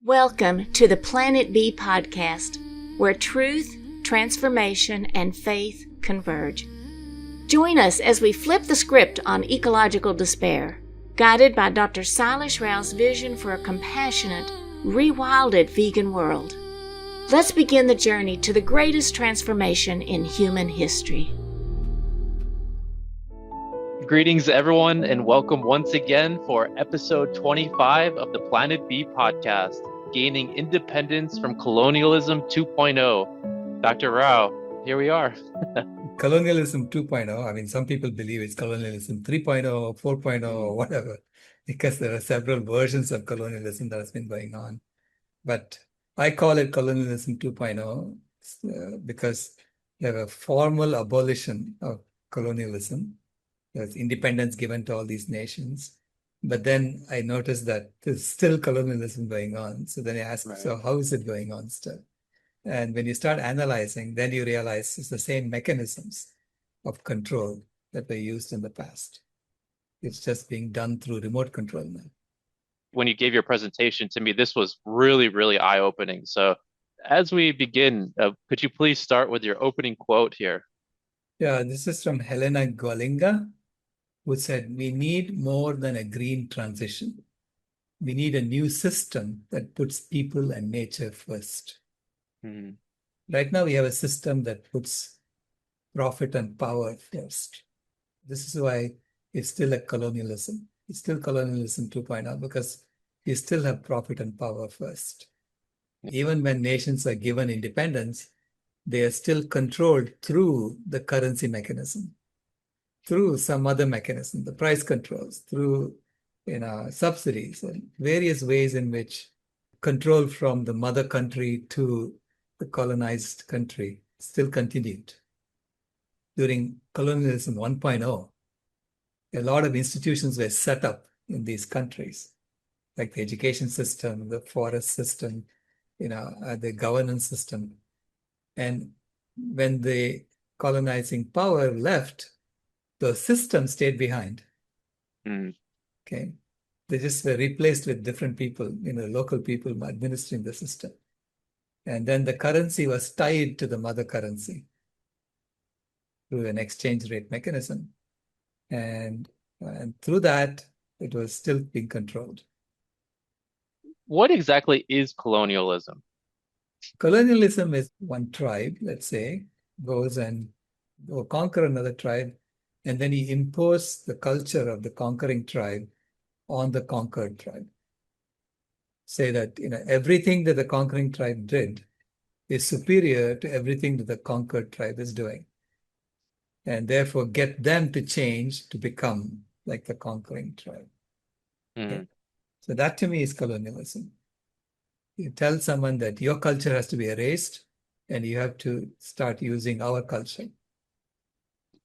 Welcome to the Planet B podcast, where truth, transformation, and faith converge. Join us as we flip the script on ecological despair, guided by Dr. Silas Rao's vision for a compassionate, rewilded vegan world. Let's begin the journey to the greatest transformation in human history. Greetings, everyone, and welcome once again for episode 25 of the Planet B podcast, Gaining Independence from Colonialism 2.0. Dr. Rao, here we are. Colonialism 2.0, I mean, some people believe it's colonialism 3.0, 4.0, or whatever, because there are several versions of colonialism that has been going on. But I call it colonialism 2.0 because there was a formal abolition of colonialism. There's independence given to all these nations. But then I noticed that there's still colonialism going on. So then I asked, So how is it going on still? And when you start analyzing, then you realize it's the same mechanisms of control that were used in the past. It's just being done through remote control now. When you gave your presentation to me, this was really eye-opening. So as we begin, could you please start with your opening quote here? Yeah, this is from Helena Gwalinga, who said, "We need more than a green transition. We need a new system that puts people and nature first." Right now, we have a system that puts profit and power first. This is why it's still a colonialism. It's still colonialism 2.0 because we still have profit and power first. Even when nations are given independence, they are still controlled through the currency mechanism, through some other mechanism, the price controls, through subsidies and various ways in which control from the mother country to the colonized country still continued. During colonialism 1.0, a lot of institutions were set up in these countries, like the education system, the forest system, the governance system. And when the colonizing power left, the system stayed behind. Okay, they just were replaced with different people, local people administering the system. And then the currency was tied to the mother currency through an exchange rate mechanism. And through that, it was still being controlled. What exactly is colonialism? Colonialism is one tribe, let's say, goes and go conquer another tribe, and then he imposes the culture of the conquering tribe on the conquered tribe. Say that everything that the conquering tribe did is superior to everything that the conquered tribe is doing, and therefore get them to change to become like the conquering tribe. Okay? So that to me is colonialism. You tell someone that your culture has to be erased and you have to start using our culture.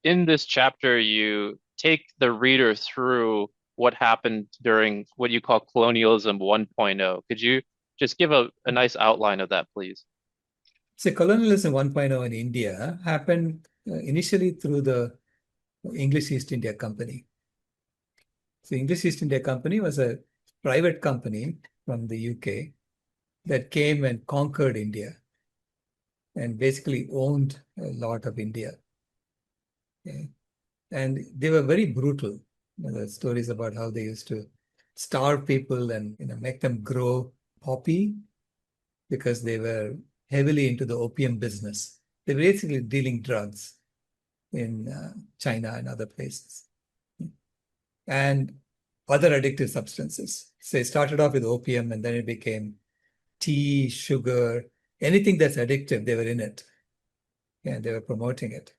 In this chapter, you take the reader through what happened during what you call colonialism 1.0. Could you just give a nice outline of that, please? So colonialism 1.0 in India happened initially through the English East India Company. So English East India Company was a private company from the UK that came and conquered India and basically owned a lot of India. Okay. And they were very brutal. There are stories about how they used to starve people and make them grow poppy because they were heavily into the opium business. They were basically dealing drugs in China and other places. And other addictive substances. So it started off with opium and then it became tea, sugar, anything that's addictive, they were in it. And they were promoting it.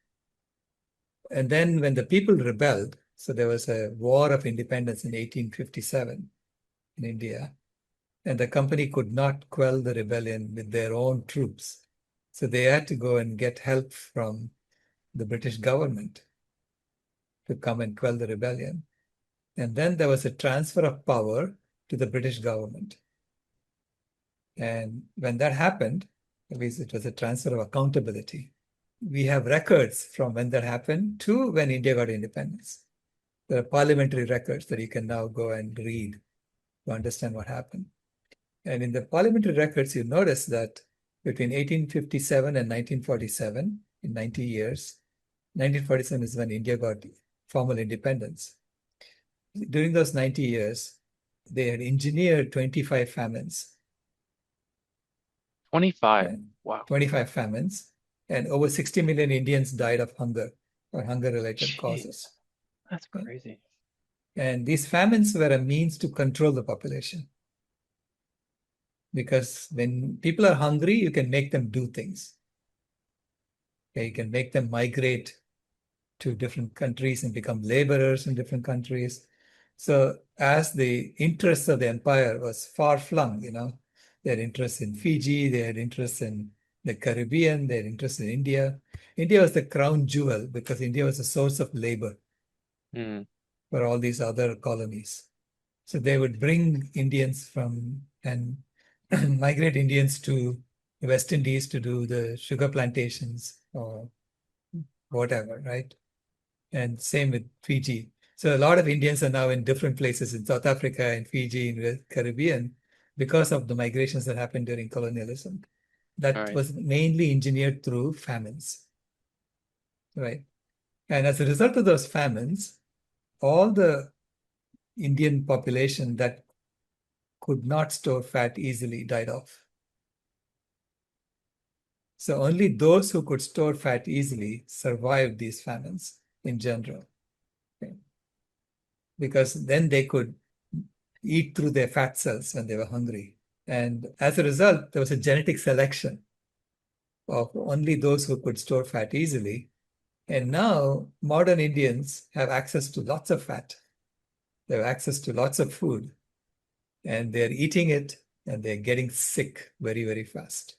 And then when the people rebelled, so there was a war of independence in 1857 in India, and the company could not quell the rebellion with their own troops. So they had to go and get help from the British government to come and quell the rebellion. And then there was a transfer of power to the British government. And when that happened, at least it was a transfer of accountability. We have records from when that happened to when India got independence. There are parliamentary records that you can now go and read to understand what happened. And in the parliamentary records, you notice that between 1857 and 1947, in 90 years, 1947 is when India got formal independence. During those 90 years, they had engineered 25 famines. 25. Wow. 25 famines, and over 60 million Indians died of hunger or hunger-related causes. That's crazy. And these famines were a means to control the population. Because when people are hungry, you can make them do things. Okay, you can make them migrate to different countries and become laborers in different countries. So as the interests of the empire was far-flung, they had interests in Fiji, they had interests in the Caribbean, they had interests in India. India was the crown jewel because India was a source of labor for all these other colonies. So they would bring Indians from and migrate Indians to the West Indies to do the sugar plantations or whatever, right? And same with Fiji. So a lot of Indians are now in different places in South Africa and Fiji in the Caribbean because of the migrations that happened during colonialism. That was mainly engineered through famines, right? And as a result of those famines, all the Indian population that could not store fat easily died off. So only those who could store fat easily survived these famines in general. Okay? Because then they could eat through their fat cells when they were hungry. And as a result, there was a genetic selection of only those who could store fat easily. And now modern Indians have access to lots of fat. They have access to lots of food. And they're eating it and they're getting sick very, very fast.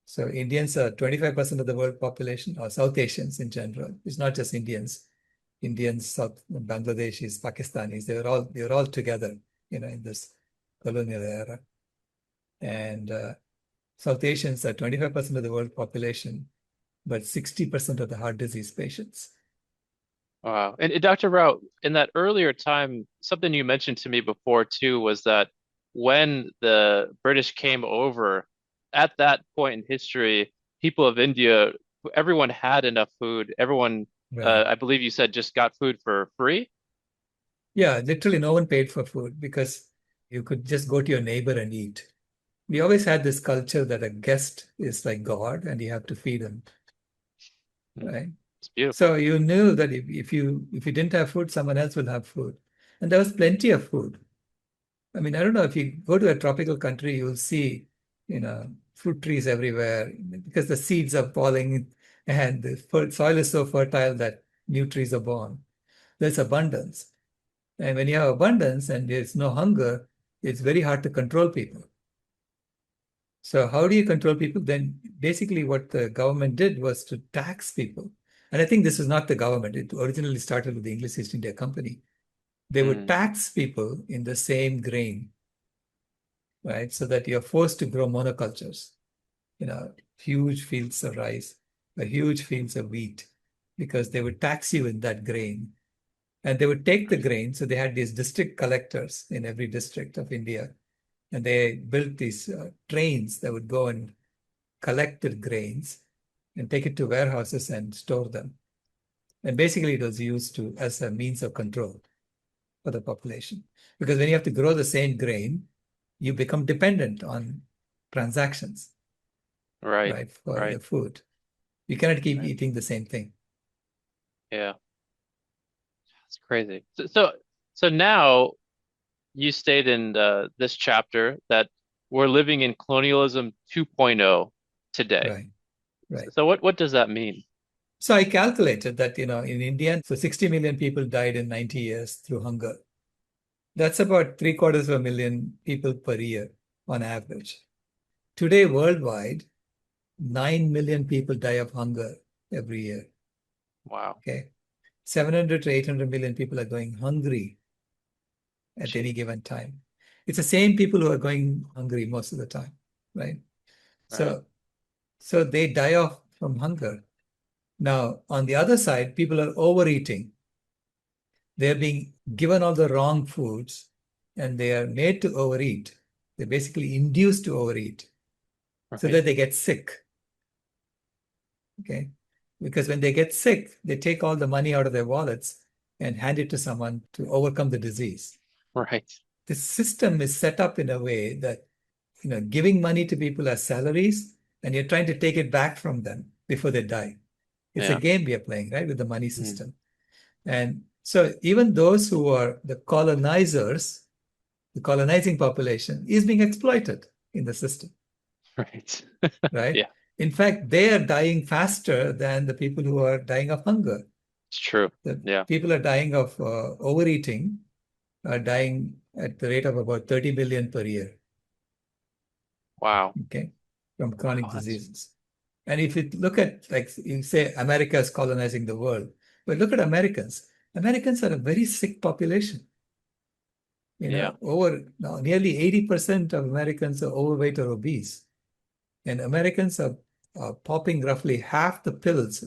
So Indians are 25% of the world population, or South Asians in general. It's not just Indians. Indians, South Bangladeshis, Pakistanis, they were all together, in this colonial era. And South Asians are 25% of the world population, but 60% of the heart disease patients. Wow. And Dr. Rao, in that earlier time, something you mentioned to me before too was that when the British came over, at that point in history, people of India, everyone had enough food. Everyone, Right. I believe you said, just got food for free. Yeah, literally no one paid for food because you could just go to your neighbor and eat. We always had this culture that a guest is like God and you have to feed him, right? It's beautiful. So you knew that if you didn't have food, someone else will have food. And there was plenty of food. I mean, I don't know, if you go to a tropical country, you'll see, fruit trees everywhere because the seeds are falling and the soil is so fertile that new trees are born. There's abundance. And when you have abundance and there's no hunger, it's very hard to control people. So how do you control people? Then basically what the government did was to tax people. And I think this is not the government. It originally started with the English East India Company. They would tax people in the same grain, right? So that you're forced to grow monocultures, huge fields of rice or huge fields of wheat, because they would tax you in that grain. And they would take the grain. So they had these district collectors in every district of India. And they built these trains that would go and collect the grains and take it to warehouses and store them. And basically it was used as a means of control for the population. Because when you have to grow the same grain, you become dependent on transactions, right, for the food. You cannot keep eating the same thing. Yeah. It's crazy. So now you state in this chapter that we're living in colonialism 2.0 today. Right. So what does that mean? So I calculated that, in India, so 60 million people died in 90 years through hunger. That's about 750,000 people per year on average. Today, worldwide, 9 million people die of hunger every year. Wow. Okay. 700 to 800 million people are going hungry at any given time. It's the same people who are going hungry most of the time, right? So they die off from hunger. Now, on the other side, people are overeating. They're being given all the wrong foods and they are made to overeat. They're basically induced to overeat so that they get sick. Okay? Because when they get sick, they take all the money out of their wallets and hand it to someone to overcome the disease. Right. The system is set up in a way that, giving money to people as salaries, and you're trying to take it back from them before they die. It's a game we are playing, right, with the money system. And so even those who are the colonizers, the colonizing population is being exploited in the system. Right. Right? Yeah. In fact, they are dying faster than the people who are dying of hunger. It's true. The people are dying of overeating, are dying at the rate of about 30 million per year. Wow. Okay, from chronic diseases. And if you look at, like you say, America is colonizing the world, but look at Americans. Americans are a very sick population. Nearly 80% of Americans are overweight or obese. And Americans are popping roughly half the pills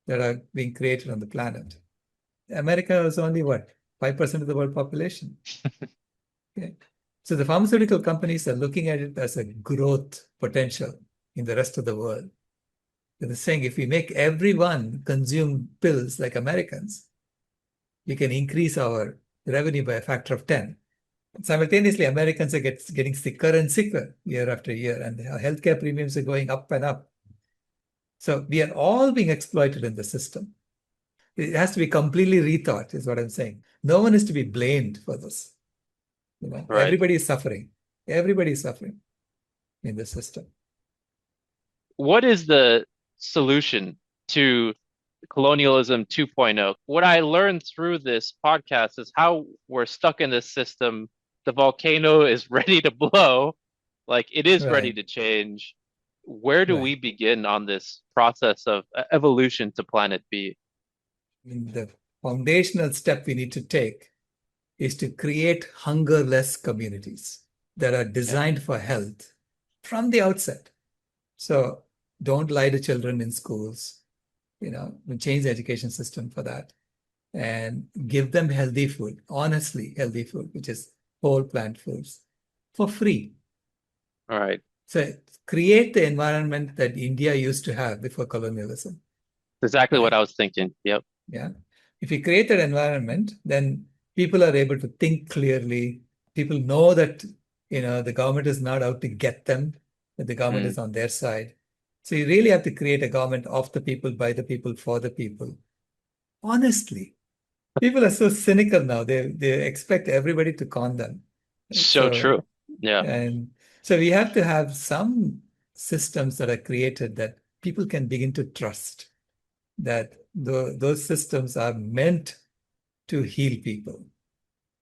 that are being created on the planet. America is only what? 5% of the world population. Okay. So the pharmaceutical companies are looking at it as a growth potential in the rest of the world. They're saying if we make everyone consume pills like Americans, we can increase our revenue by a factor of 10. Simultaneously, Americans are getting sicker and sicker year after year, and healthcare premiums are going up and up. So we are all being exploited in the system. It has to be completely rethought, is what I'm saying. No one is to be blamed for this. Right. Everybody is suffering. Everybody is suffering in the system. What is the solution to Colonialism 2.0? What I learned through this podcast is how we're stuck in this system. The volcano is ready to blow, like it is ready to change. Where do we begin on this process of evolution to Planet B? The foundational step we need to take is to create hungerless communities that are designed for health from the outset. So don't lie to children in schools. We change the education system for that and give them healthy food, honestly healthy food, which is whole plant foods for free. All right. So create the environment that India used to have before colonialism. Exactly what I was thinking. Yep. Yeah. If you create that environment, then people are able to think clearly. People know that, the government is not out to get them, that the government is on their side. So you really have to create a government of the people, by the people, for the people. Honestly, people are so cynical now. They expect everybody to con them. So true. Yeah. And so we have to have some systems that are created that people can begin to trust, that those systems are meant to heal people.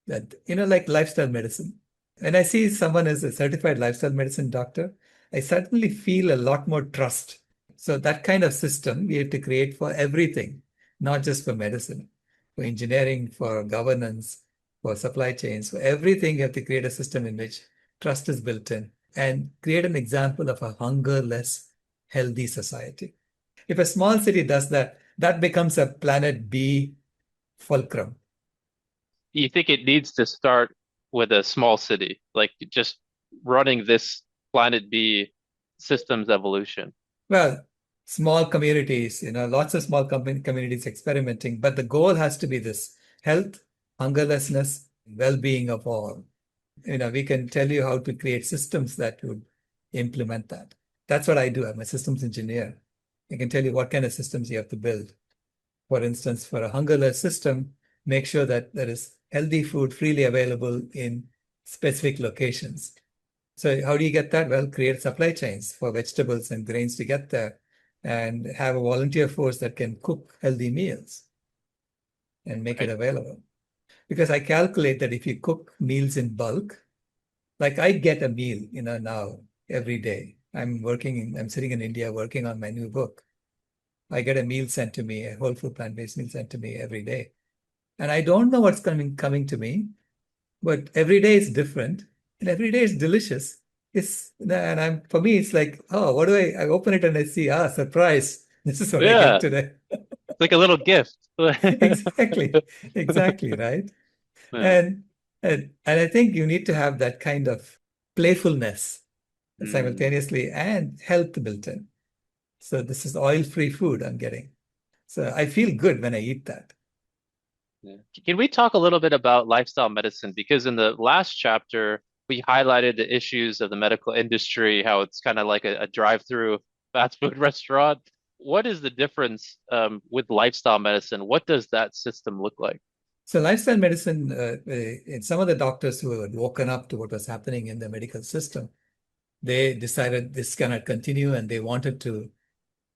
That, like lifestyle medicine. When I see someone as a certified lifestyle medicine doctor, I certainly feel a lot more trust. So that kind of system we have to create for everything, not just for medicine, for engineering, for governance, for supply chains, for everything. You have to create a system in which trust is built in and create an example of a hungerless, healthy society. If a small city does that, that becomes a Planet B fulcrum. You think it needs to start with a small city, like just running this Planet B systems evolution? Well, small communities, lots of small communities experimenting, but the goal has to be this: health, hungerlessness, well-being of all. We can tell you how to create systems that would implement that. That's what I do. I'm a systems engineer. I can tell you what kind of systems you have to build. For instance, for a hungerless system, make sure that there is healthy food freely available in specific locations. So how do you get that? Well, create supply chains for vegetables and grains to get there, and have a volunteer force that can cook healthy meals and make it available. Because I calculate that if you cook meals in bulk, like I get a meal, now every day. I'm sitting in India working on my new book. I get a meal sent to me, a whole food plant-based meal sent to me every day. And I don't know what's coming to me, but every day is different and every day is delicious. For me, it's like, oh, what do I open it and I see, surprise. This is what I get today. It's like a little gift. Exactly, right? Yeah. And I think you need to have that kind of playfulness Mm. simultaneously and health built in. So this is oil-free food I'm getting. So I feel good when I eat that. Yeah. Can we talk a little bit about lifestyle medicine? Because in the last chapter, we highlighted the issues of the medical industry, how it's kind of like a drive-through fast food restaurant. What is the difference with lifestyle medicine? What does that system look like? So lifestyle medicine, and some of the doctors who had woken up to what was happening in the medical system, they decided this cannot continue and they wanted to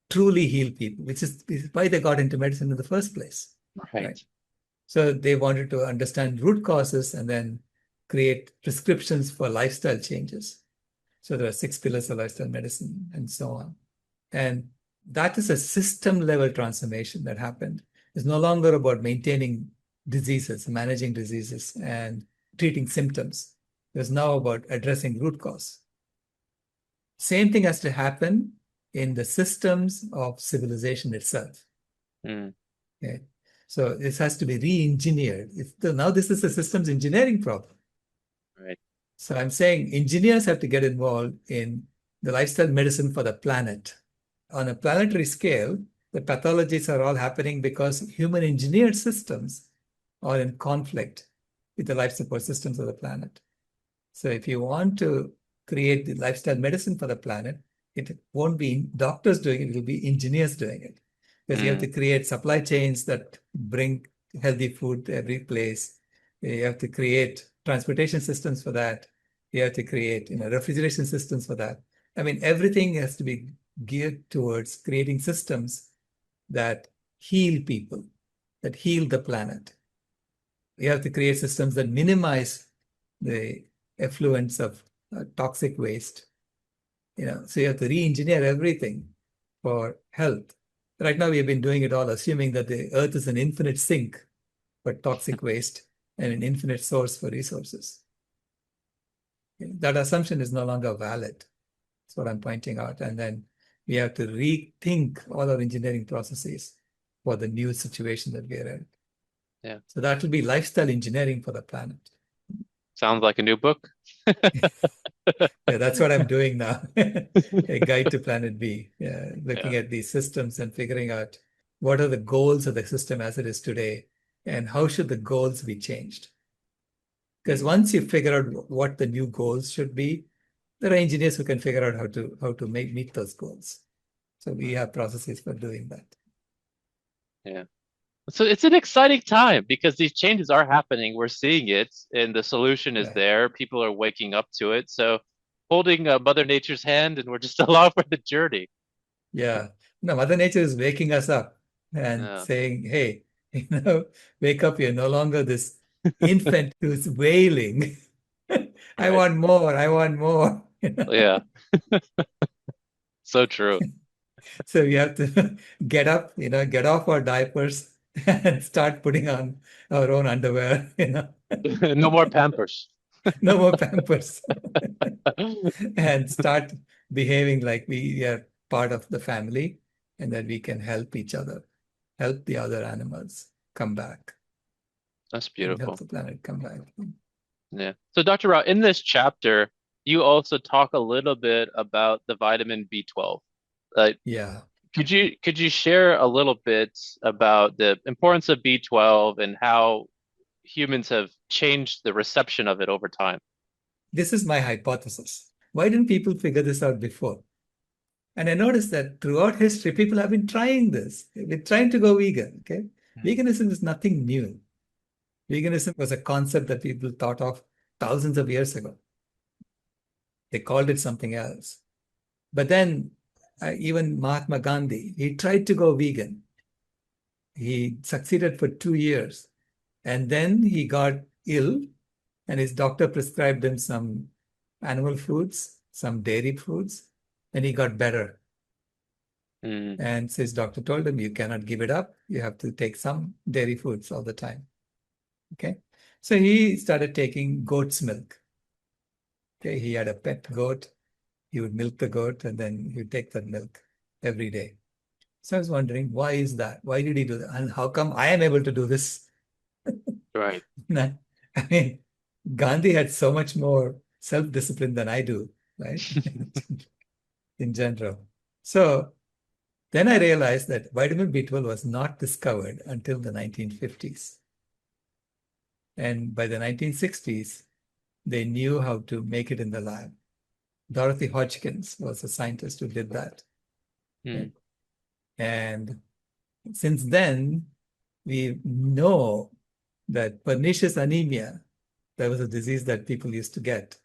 truly heal people, which is why they got into medicine in the first place. Right. So they wanted to understand root causes and then create prescriptions for lifestyle changes. So there are 6 pillars of lifestyle medicine and so on. And that is a system level transformation that happened. It's no longer about maintaining diseases, managing diseases, and treating symptoms. It's now about addressing root cause. Same thing has to happen in the systems of civilization itself. Mm. Okay. So this has to be re-engineered. Now this is a systems engineering problem. Right. So I'm saying engineers have to get involved in the lifestyle medicine for the planet. On a planetary scale, the pathologies are all happening because human engineered systems are in conflict with the life support systems of the planet. So if you want to create the lifestyle medicine for the planet, it won't be doctors doing it, it will be engineers doing it. Because you have to create supply chains that bring healthy food to every place. You have to create transportation systems for that. You have to create, refrigeration systems for that. I mean, everything has to be geared towards creating systems that heal people, that heal the planet. You have to create systems that minimize the effluence of toxic waste. So you have to re-engineer everything for health. Right now, we have been doing it all, assuming that the earth is an infinite sink for toxic waste and an infinite source for resources. That assumption is no longer valid. That's what I'm pointing out. And then we have to rethink all our engineering processes for the new situation that we're in. Yeah. So that will be lifestyle engineering for the planet. Sounds like a new book. Yeah, that's what I'm doing now. A guide to Planet B. Looking Yeah. at these systems and figuring out what are the goals of the system as it is today and how should the goals be changed. Because once you figure out what the new goals should be, there are engineers who can figure out how to meet those goals. So we have processes for doing that. Yeah. So it's an exciting time because these changes are happening. We're seeing it, and the solution is Right. there. People are waking up to it. So holding Mother Nature's hand, and we're just along for the journey. Yeah. No, Mother Nature is waking us up and Yeah. saying, hey, wake up. You're no longer this infant who's wailing. I Right. want more. I want more. Yeah. So true. So we have to get up, get off our diapers and start putting on our own underwear, No more Pampers. no more Pampers and start behaving like we are part of the family and that we can help each other, help the other animals come back That's and help beautiful. the planet come back. Yeah. So Dr. Rao, in this chapter, you also talk a little bit about the vitamin B12. Yeah. Could you share a little bit about the importance of B12 and how humans have changed the reception of it over time? This is my hypothesis. Why didn't people figure this out before? And I noticed that throughout history, people have been trying this. They've been trying to go vegan. Okay. Veganism is nothing new. Veganism was a concept that people thought of thousands of years ago. They called it something else. But then even Mahatma Gandhi, he tried to go vegan. He succeeded for 2 years. And then he got ill and his doctor prescribed him some animal foods, some dairy foods, and he got better. And so his doctor told him, you cannot give it up. You have to take some dairy foods all the time. Okay. So he started taking goat's milk. Okay. He had a pet goat. He would milk the goat and then he would take that milk every day. So I was wondering, why is that? Why did he do that? And how come I am able to do this? Right. I mean, Gandhi had so much more self-discipline than I do, right? In general. So then I realized that vitamin B12 was not discovered until the 1950s. And by the 1960s, they knew how to make it in the lab. Dorothy Hodgkins was a scientist who did that. Mm. And since then, we know that pernicious anemia, that was a disease that people used to get.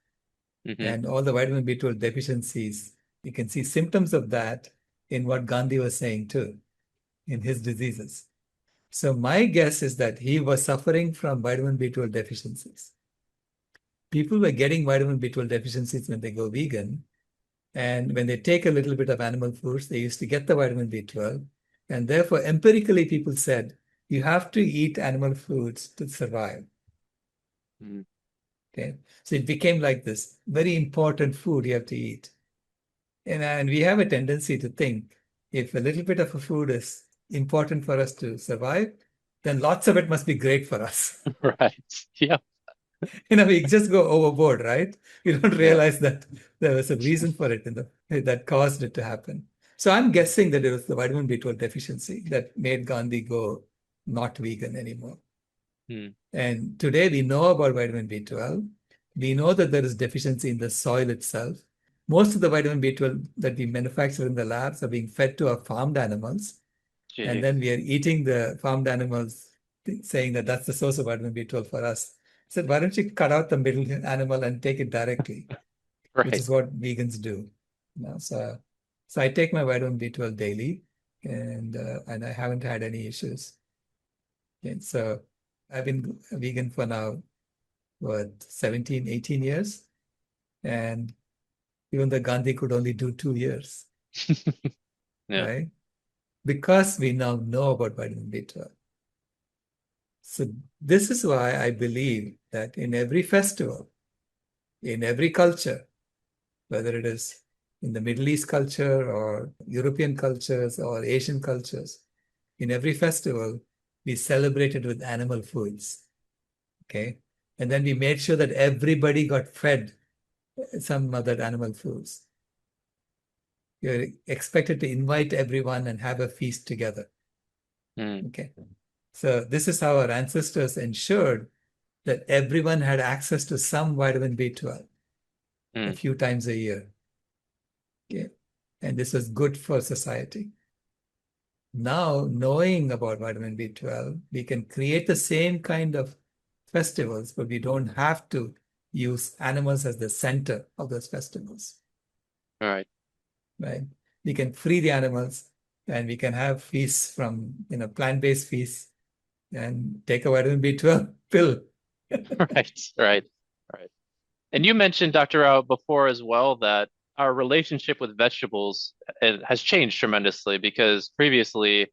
Mm-hmm. And all the vitamin B12 deficiencies, you can see symptoms of that in what Gandhi was saying too, in his diseases. So my guess is that he was suffering from vitamin B12 deficiencies. People were getting vitamin B12 deficiencies when they go vegan. And when they take a little bit of animal foods, they used to get the vitamin B12. And therefore, empirically, people said, you have to eat animal foods to survive. Mm. Okay. So it became like this very important food you have to eat. And we have a tendency to think if a little bit of a food is important for us to survive, then lots of it must be great for us. Right. Yeah. We just go overboard, right? We don't Yeah. realize that there was a reason for it that caused it to happen. So I'm guessing that it was the vitamin B12 deficiency that made Gandhi go not vegan anymore. Mm. And today we know about vitamin B12. We know that there is deficiency in the soil itself. Most of the vitamin B12 that we manufacture in the labs are being fed to our farmed animals. Jeez. And then we are eating the farmed animals, saying that that's the source of vitamin B12 for us. I said, why don't you cut out the middle animal and take it directly, Right. which is what vegans do. So I take my vitamin B12 daily, and I haven't had any issues. Okay, so I've been a vegan for now, 17, 18 years. And even though Gandhi could only do 2 years, Yeah. right? Because we now know about vitamin B12. So this is why I believe that in every festival, in every culture, whether it is in the Middle East culture or European cultures or Asian cultures, in every festival, we celebrated with animal foods. Okay. And then we made sure that everybody got fed some other animal foods. You're expected to invite everyone and have a feast together. Mm. Okay. So this is how our ancestors ensured that everyone had access to some vitamin B12 a few times a year. Okay. And this was good for society. Now, knowing about vitamin B12, we can create the same kind of festivals, but we don't have to use animals as the center of those festivals. All right. Right? We can free the animals and we can have feasts from, plant-based feasts and take a vitamin B12 pill. Right. And you mentioned, Dr. Rao, before as well that our relationship with vegetables has changed tremendously because previously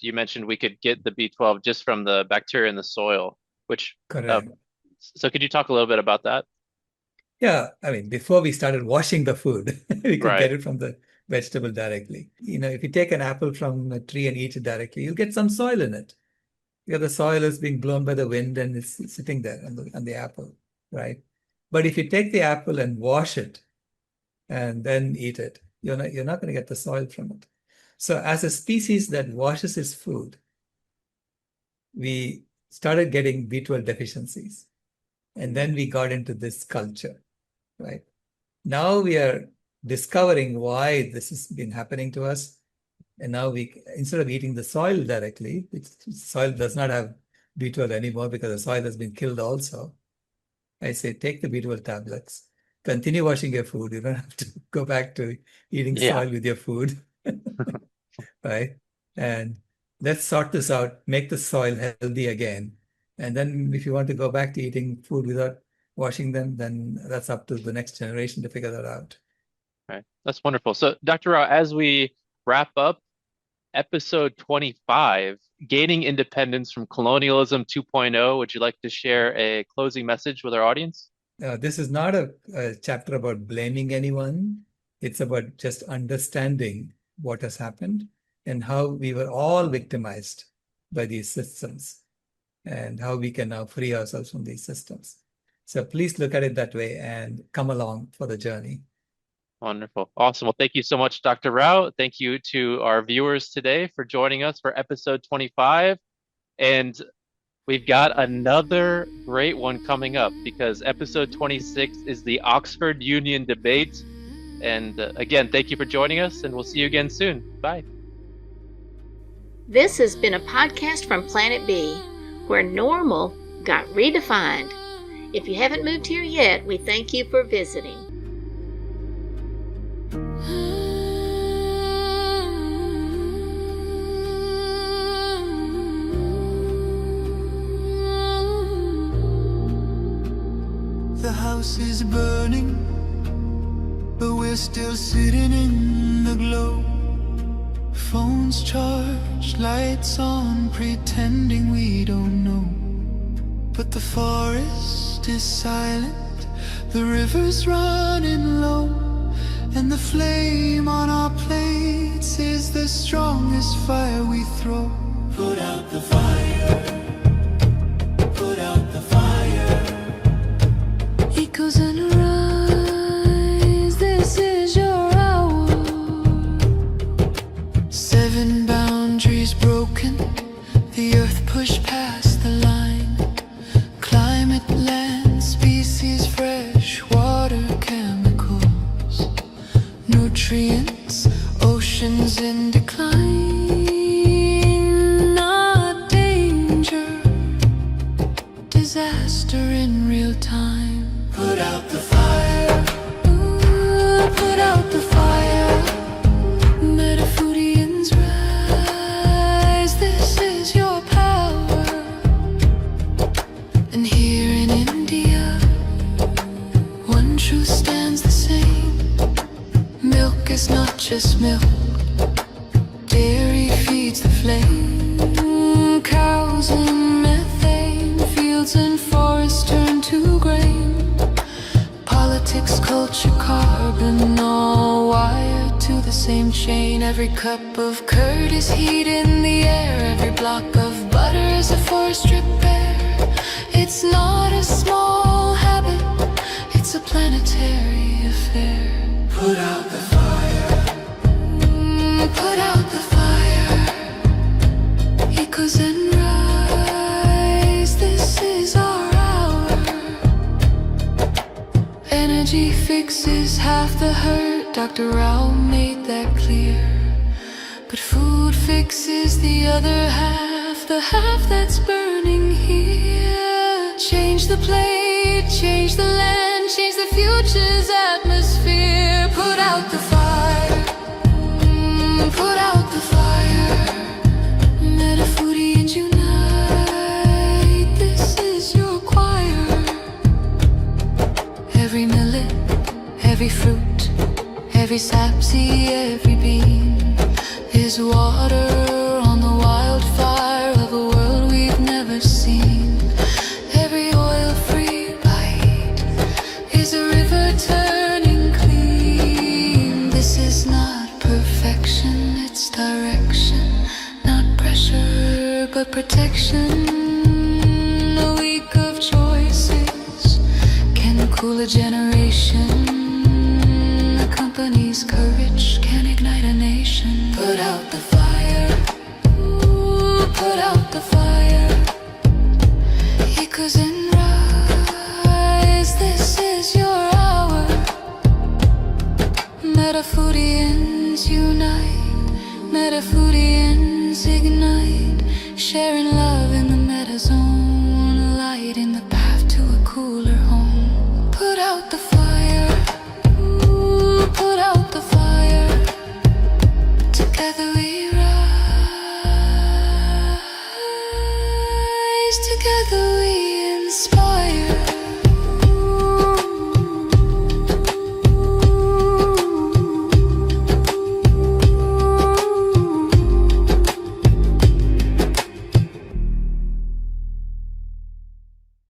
you mentioned we could get the B12 just from the bacteria in the soil, which Correct. so could you talk a little bit about that? Yeah, I mean, before we started washing the food, we could Right. get it from the vegetable directly. If you take an apple from a tree and eat it directly, you'll get some soil in it. The soil is being blown by the wind and it's sitting there on the apple, right? But if you take the apple and wash it and then eat it, you're not going to get the soil from it. So as a species that washes its food, we started getting B12 deficiencies. And then we got into this culture, right? Now we are discovering why this has been happening to us. And now instead of eating the soil directly, which soil does not have B12 anymore because the soil has been killed also, I say take the B12 tablets, continue washing your food. You don't have to go back to eating soil with your food, right? And let's sort this out, make the soil healthy again. And then if you want to go back to eating food without washing them, then that's up to the next generation to figure that out. Right. That's wonderful. So, Dr. Rao, as we wrap up episode 25, Gaining Independence from Colonialism 2.0, would you like to share a closing message with our audience? This is not a chapter about blaming anyone. It's about just understanding what has happened and how we were all victimized by these systems and how we can now free ourselves from these systems. So please look at it that way and come along for the journey. Wonderful. Awesome. Well, thank you so much, Dr. Rao. Thank you to our viewers today for joining us for episode 25. And we've got another great one coming up because episode 26 is the Oxford Union debate. And again, thank you for joining us, and we'll see you again soon. Bye. This has been a podcast from Planet B, where normal got redefined. If you haven't moved here yet, we thank you for visiting. The house is burning, but we're still sitting in the glow. Phones charged, lights on, pretending we don't know. But the forest is silent, the river's running low, and the flame on our plates is the strongest fire we throw. Put out the fire, put out the fire. Echoes and rise, this is your hour. 7 boundaries broken, the earth pushed past the line. Climate, land, species, fresh water, chemicals, nutrients, oceans in decline. Not danger, disaster in real time. Put out the fire, ooh, put out the fire. Metafoodians rise, this is your power. And here in India, one truth stands the same. Milk is not just milk, dairy feeds the flame. Cows and methane, fields and forests turn to grain. Politics, culture, carbon, all wired to the same chain. Every cup of curd is heat in the air. Every block of butter is a forest repair. It's not a small habit, it's a planetary affair. Put out the fire, put out the fire. Echoes and rise, this is our hour. Energy fixes half the hurt, Dr. Rao made that clear. But food fixes the other half, the half that's burning here. Change the plate, change the land, change the future's atmosphere. Put out the fire, put out the fire. Metafoodians unite, this is your choir. Every millet, every fruit, every sapseed, every bean is water on the wildfire of a world we've never seen. Every oil-free bite is a river turning clean. This is not perfection, it's direction. Not pressure, but protection. A week of choices can cool a generation. A company's courage can ignite a nation. Put out the fire, ooh, put out the fire. Echoes and rise, this is your hour. Metafoodians unite, Metafoodians ignite, sharing love in the meta zone.